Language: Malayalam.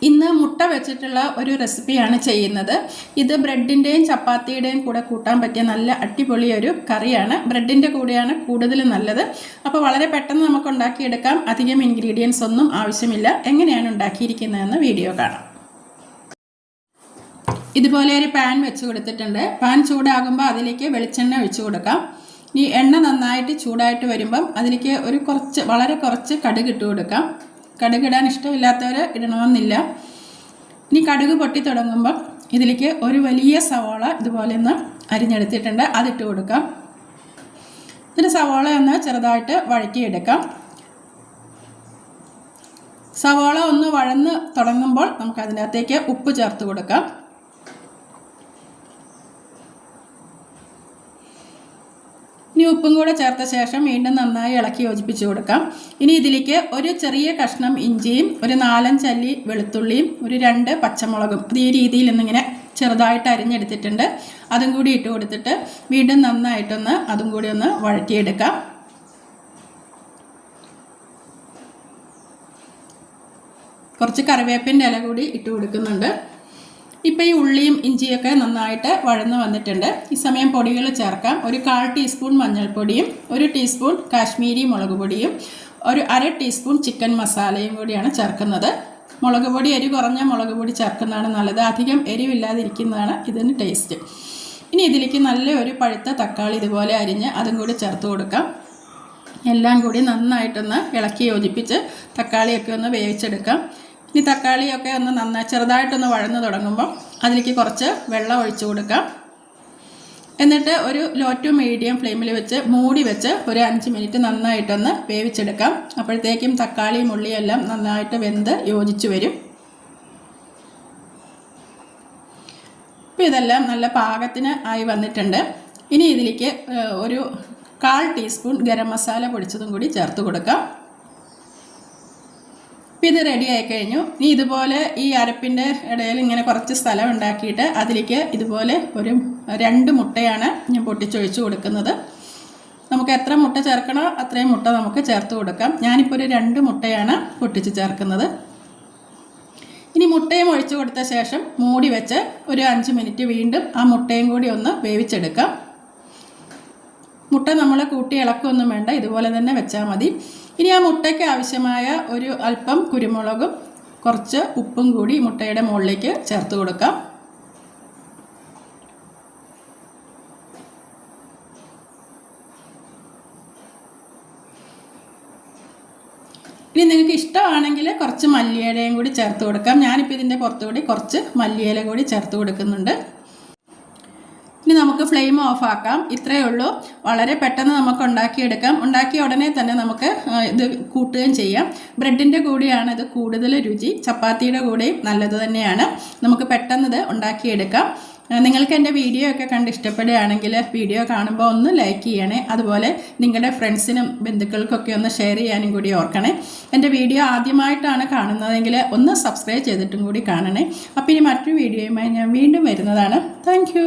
ഇന്ന് മുട്ട വെച്ചിട്ടുള്ള ഒരു റെസിപ്പിയാണ് ചെയ്യുന്നത്. ഇത് ബ്രെഡിൻ്റെയും ചപ്പാത്തിയുടെയും കൂടെ കൂട്ടാൻ പറ്റിയ നല്ല അടിപൊളി ഒരു കറിയാണ്. ബ്രെഡിൻ്റെ കൂടെയാണ് കൂടുതൽ നല്ലത്. അപ്പോൾ വളരെ പെട്ടെന്ന് നമുക്ക് ഉണ്ടാക്കിയെടുക്കാം. അധികം ഇൻഗ്രീഡിയൻസ് ഒന്നും ആവശ്യമില്ല. എങ്ങനെയാണ് ഉണ്ടാക്കിയിരിക്കുന്നതെന്ന് വീഡിയോ കാണാം. ഇതുപോലെ ഒരു പാൻ വെച്ച് കൊടുത്തിട്ടുണ്ട്. പാൻ ചൂടാകുമ്പോൾ അതിലേക്ക് വെളിച്ചെണ്ണ ഒഴിച്ചു കൊടുക്കാം. ഈ എണ്ണ നന്നായിട്ട് ചൂടായിട്ട് വരുമ്പം അതിലേക്ക് വളരെ കുറച്ച് കടുക് ഇട്ട് കൊടുക്കാം. കടുകിടാൻ ഇഷ്ടമില്ലാത്തവർ ഇടണമെന്നില്ല. ഇനി കടുക് പൊട്ടി തുടങ്ങുമ്പോൾ ഇതിലേക്ക് ഒരു വലിയ സവാള ഇതുപോലെ ഒന്ന് അരിഞ്ഞെടുത്തിട്ടുണ്ട്, അതിട്ട് കൊടുക്കാം. എന്നിട്ട് സവാള ഒന്ന് ചെറുതായിട്ട് വഴറ്റിയെടുക്കാം. സവാള ഒന്ന് വഴന്ന് തുടങ്ങുമ്പോൾ നമുക്ക് അതിനകത്തേക്ക് ഉപ്പ് ചേർത്ത് കൊടുക്കാം. ഇനി ഉപ്പും കൂടെ ചേർത്ത ശേഷം വീണ്ടും നന്നായി ഇളക്കി യോജിപ്പിച്ച് കൊടുക്കാം. ഇനി ഇതിലേക്ക് ഒരു ചെറിയ കഷ്ണം ഇഞ്ചിയും ഒരു 4-5 അല്ലി വെളുത്തുള്ളിയും ഒരു 2 പച്ചമുളകും ഈ രീതിയിൽ ഇന്നിങ്ങനെ ചെറുതായിട്ട് അരിഞ്ഞെടുത്തിട്ടുണ്ട്, അതും കൂടി ഇട്ട് കൊടുത്തിട്ട് വീണ്ടും നന്നായിട്ടൊന്ന് അതും കൂടി ഒന്ന് വഴറ്റിയെടുക്കാം. കുറച്ച് കറിവേപ്പിൻ്റെ ഇല കൂടി ഇട്ട് കൊടുക്കുന്നുണ്ട്. ഇപ്പോൾ ഈ ഉള്ളിയും ഇഞ്ചിയൊക്കെ നന്നായിട്ട് വഴന്ന് വന്നിട്ടുണ്ട്. ഈ സമയം പൊടികൾ ചേർക്കാം. ഒരു 1/4 ടീസ്പൂൺ മഞ്ഞൾപ്പൊടിയും ഒരു ടീസ്പൂൺ കാശ്മീരി മുളക് പൊടിയും ഒരു 1/2 ടീസ്പൂൺ ചിക്കൻ മസാലയും കൂടിയാണ് ചേർക്കുന്നത്. മുളക് പൊടി കുറഞ്ഞ മുളക് പൊടി ചേർക്കുന്നതാണ് നല്ലത്. അധികം എരിവില്ലാതിരിക്കുന്നതാണ് ഇതിന് ടേസ്റ്റ്. ഇനി ഇതിലേക്ക് നല്ല ഒരു പഴുത്ത തക്കാളി ഇതുപോലെ അരിഞ്ഞ് അതും കൂടി ചേർത്ത് കൊടുക്കാം. എല്ലാം കൂടി നന്നായിട്ടൊന്ന് ഇളക്കി യോജിപ്പിച്ച് തക്കാളിയൊക്കെ ഒന്ന് വേവിച്ചെടുക്കാം. ഇനി തക്കാളിയൊക്കെ ഒന്ന് ചെറുതായിട്ടൊന്ന് വഴന്ന് തുടങ്ങുമ്പോൾ അതിലേക്ക് കുറച്ച് വെള്ളം ഒഴിച്ചു കൊടുക്കാം. എന്നിട്ട് ഒരു ലോ ടു മീഡിയം ഫ്ലെയിമിൽ വെച്ച് മൂടി വെച്ച് ഒരു 5 മിനിറ്റ് നന്നായിട്ടൊന്ന് വേവിച്ചെടുക്കാം. അപ്പോഴത്തേക്കും തക്കാളിയും ഉള്ളിയും എല്ലാം നന്നായിട്ട് വെന്ത് യോജിച്ച് വരും. ഇപ്പോൾ ഇതെല്ലാം നല്ല പാകത്തിന് ആയി വന്നിട്ടുണ്ട്. ഇനി ഇതിലേക്ക് ഒരു 1/4 ടീസ്പൂൺ ഗരം മസാല പൊടിച്ചതും കൂടി ചേർത്ത് കൊടുക്കാം. ഇത് റെഡി ആയി കഴിഞ്ഞു. ഇനി ഇതുപോലെ ഈ അരപ്പിൻ്റെ ഇടയിൽ ഇങ്ങനെ കുറച്ച് സ്ഥലം ഉണ്ടാക്കിയിട്ട് അതിലേക്ക് ഇതുപോലെ ഒരു 2 മുട്ടയാണ് ഞാൻ പൊട്ടിച്ചൊഴിച്ച് കൊടുക്കുന്നത്. നമുക്ക് എത്ര മുട്ട ചേർക്കണോ അത്രയും മുട്ട നമുക്ക് ചേർത്ത് കൊടുക്കാം. ഞാനിപ്പോൾ ഒരു 2 മുട്ടയാണ് പൊട്ടിച്ച് ചേർക്കുന്നത്. ഇനി മുട്ടയും ഒഴിച്ചു കൊടുത്ത ശേഷം മൂടി വെച്ച് ഒരു 5 മിനിറ്റ് വീണ്ടും ആ മുട്ടയും കൂടി ഒന്ന് വേവിച്ചെടുക്കാം. മുട്ട നമ്മൾ കൂട്ടി ഇളക്കൊന്നും വേണ്ട, ഇതുപോലെ തന്നെ വെച്ചാൽ മതി. ഇനി ആ മുട്ടയ്ക്ക് ആവശ്യമായ ഒരു അല്പം കുരുമുളകും കുറച്ച് ഉപ്പും കൂടി മുട്ടയുടെ മുകളിലേക്ക് ചേർത്ത് കൊടുക്കാം. ഇനി നിങ്ങൾക്ക് ഇഷ്ടമാണെങ്കിൽ കുറച്ച് മല്ലിയിലയും കൂടി ചേർത്ത് കൊടുക്കാം. ഞാനിപ്പോൾ ഇതിൻ്റെ പുറത്തുകൂടി കുറച്ച് മല്ലിയില കൂടി ചേർത്ത് കൊടുക്കുന്നുണ്ട്. ഇനി നമുക്ക് ഫ്ലെയിം ഓഫ് ആക്കാം. ഇത്രയേ ഉള്ളൂ. വളരെ പെട്ടെന്ന് നമുക്ക് ഉണ്ടാക്കിയെടുക്കാം. ഉണ്ടാക്കിയ ഉടനെ തന്നെ നമുക്ക് ഇത് കൂട്ടുകയും ചെയ്യാം. ബ്രെഡിൻ്റെ കൂടെയാണ് ഇത് കൂടുതൽ രുചി. ചപ്പാത്തിയുടെ കൂടെയും നല്ലത് തന്നെയാണ്. നമുക്ക് പെട്ടെന്ന് ഇത് ഉണ്ടാക്കിയെടുക്കാം. നിങ്ങൾക്ക് എൻ്റെ വീഡിയോ ഒക്കെ കണ്ട് ഇഷ്ടപ്പെടുകയാണെങ്കിൽ വീഡിയോ കാണുമ്പോൾ ഒന്ന് ലൈക്ക് ചെയ്യണേ. അതുപോലെ നിങ്ങളുടെ ഫ്രണ്ട്സിനും ബന്ധുക്കൾക്കൊക്കെ ഒന്ന് ഷെയർ ചെയ്യാനും കൂടി ഓർക്കണേ. എൻ്റെ വീഡിയോ ആദ്യമായിട്ടാണ് കാണുന്നതെങ്കിൽ ഒന്ന് സബ്സ്ക്രൈബ് ചെയ്തിട്ടും കൂടി കാണണേ. അപ്പോൾ ഇനി മറ്റൊരു വീഡിയോയുമായി ഞാൻ വീണ്ടും വരുന്നതാണ്. താങ്ക്